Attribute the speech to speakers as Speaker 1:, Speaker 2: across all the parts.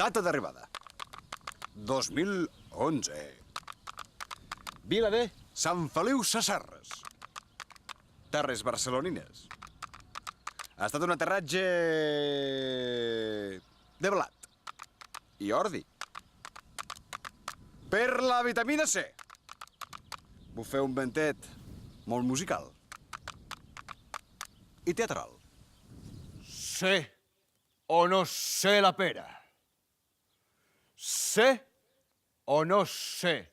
Speaker 1: Data d'arribada. 2011. Vila de Sant Feliu Sasserres. Terres barcelonines. Ha estat un aterratge de blat i ordi. Per la vitamina C. Bufeu un ventet molt musical i teatral.
Speaker 2: Sé o no sé la pera? Sé o no sé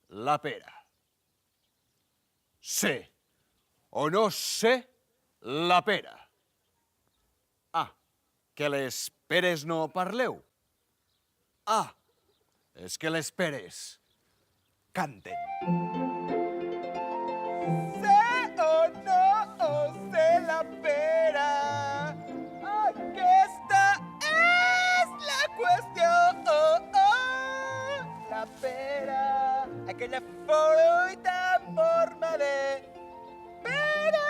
Speaker 2: la pera? Sé o no sé la pera? Ah, que les peres no parleu? Ah, és que les peres canten.
Speaker 3: Sé o no sé la pera. Aquesta és la qüestió. La pera, aquella fruita en forma de pera.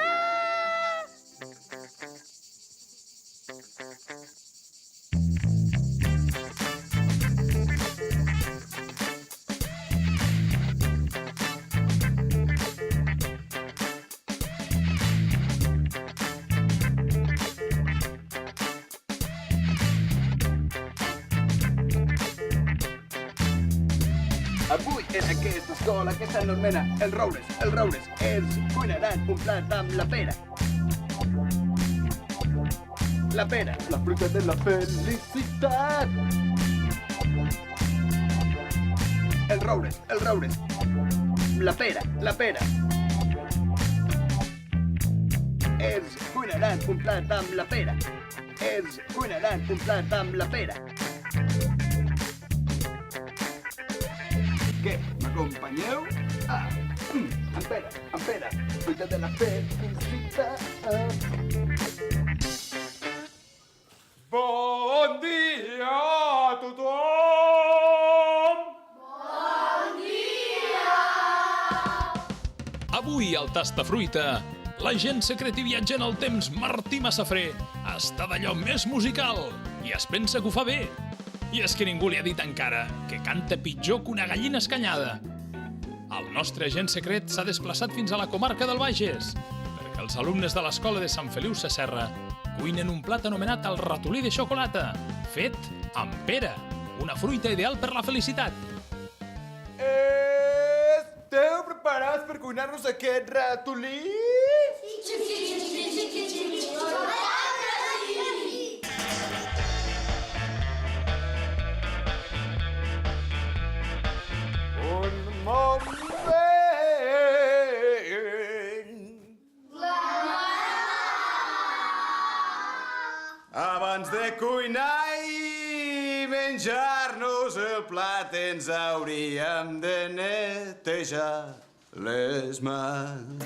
Speaker 3: Avui en aquesta escola que s'anomena Els Roures, ens cuinaran un plat amb la pera. La pera, la fruita de la felicitat. Els Roures, la pera. Ens cuinaran un plat amb la pera. Ens cuinaran un plat amb la pera. Què, m'acompanyeu? Amb pera, fruita de la felicitat. Bon dia a tothom!
Speaker 4: Avui al Tastafruita, l'agent secret i viatge en el temps Martí Massafré està d'allò més musical i es pensa que ho fa bé. I és que ningú li ha dit encara que canta pitjor que una gallina escanyada. El nostre agent secret s'ha desplaçat fins a la comarca del Bages, perquè els alumnes de l'escola de Sant Feliu Sasserra cuinen un plat anomenat el ratolí de xocolata, fet amb pera, una fruita ideal per la felicitat.
Speaker 3: Esteu preparats per cuinar-nos aquest ratolí? Un moment! Abans de cuinar i menjar-nos el plat ens hauríem de netejar les mans.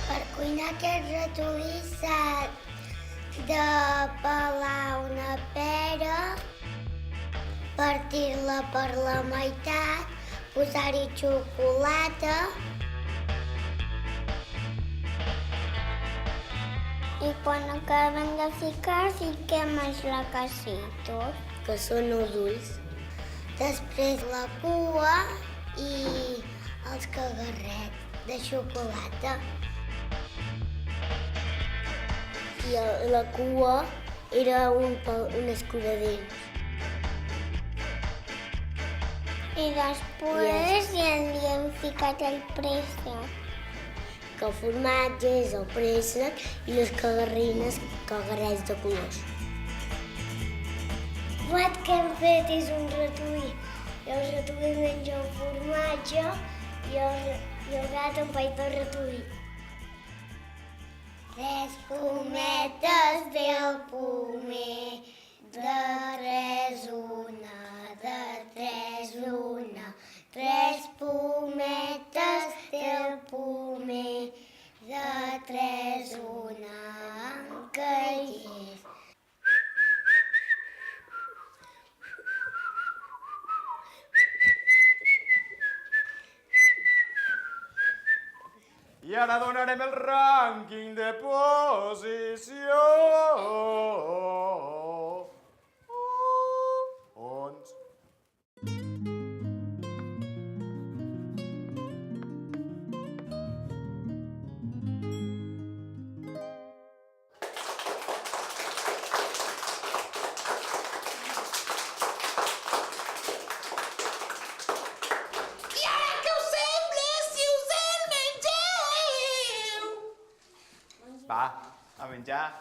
Speaker 5: Per cuinar aquest ratolí s'ha de pelar una pera, partir-la per la meitat, posar-hi xocolata i quan acabem de fiquem els lacasitos, que són els ulls. Després la cua i els cagarrets de xocolata. I la cua era un escuradents. I després ja li hem ficat el préssec. Que el formatge és el préssec i les cagarrines, cagarrets de colors. El plat que hem fet és un ratolí. I el ratolí menja el formatge i el gat empaita el ratolí. 3 pometes del pomer, de 3 una, de 3 una. 3 pometes del pomer, de 3 una, en callers.
Speaker 1: I ara donarem el rànquing de posició. Va, a menjar.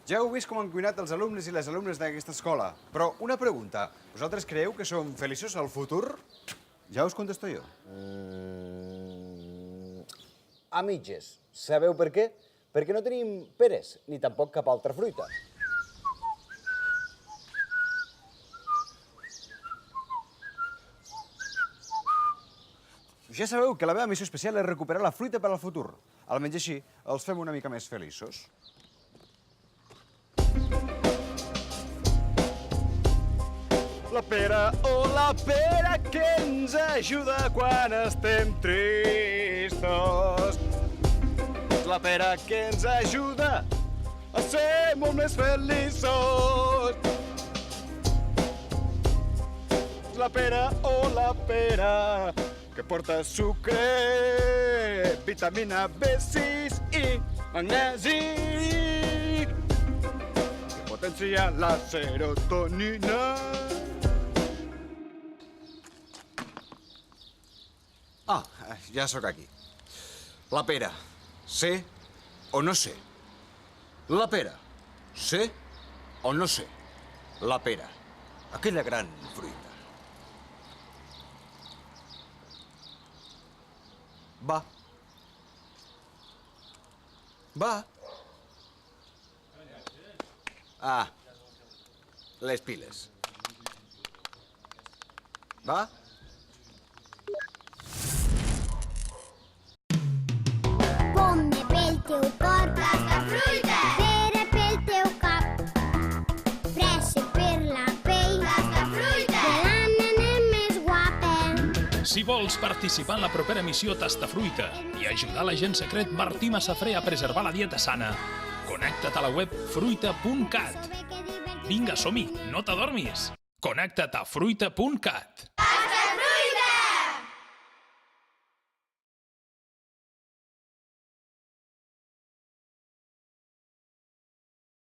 Speaker 1: Ja heu vist com han cuinat els alumnes i les alumnes d'aquesta escola. Però una pregunta. Vosaltres creieu que som feliços al futur? Ja us contesto jo.
Speaker 6: A mitges. Sabeu per què? Perquè no tenim peres, ni tampoc cap altra fruita.
Speaker 1: Ja sabeu que la meva missió especial és recuperar la fruita per al futur. Almenys així els fem una mica més feliços. La pera, oh la pera que ens ajuda quan estem tristos. La pera que ens ajuda a ser molt més feliços. La pera, oh la pera, que porta sucre, vitamina B6 i magnesi, que potencia la serotonina. Ja sóc aquí. La pera, sé o no sé? La pera, sé o no sé? La pera, aquella gran fruita. Va. Va. Ah, les piles. Va?
Speaker 5: Pomme pel teu cor, tasta fruita. Pera pel teu cap, fresa per la pell, tasta fruita. De la nena més guapa.
Speaker 4: Si vols participar en la propera missió Tastafruita i ajudar l'agent secret Martí Massafré a preservar la dieta sana, connecta't a la web fruita.cat. Vinga, som-hi, no t'adormis! Connecta't a fruita.cat.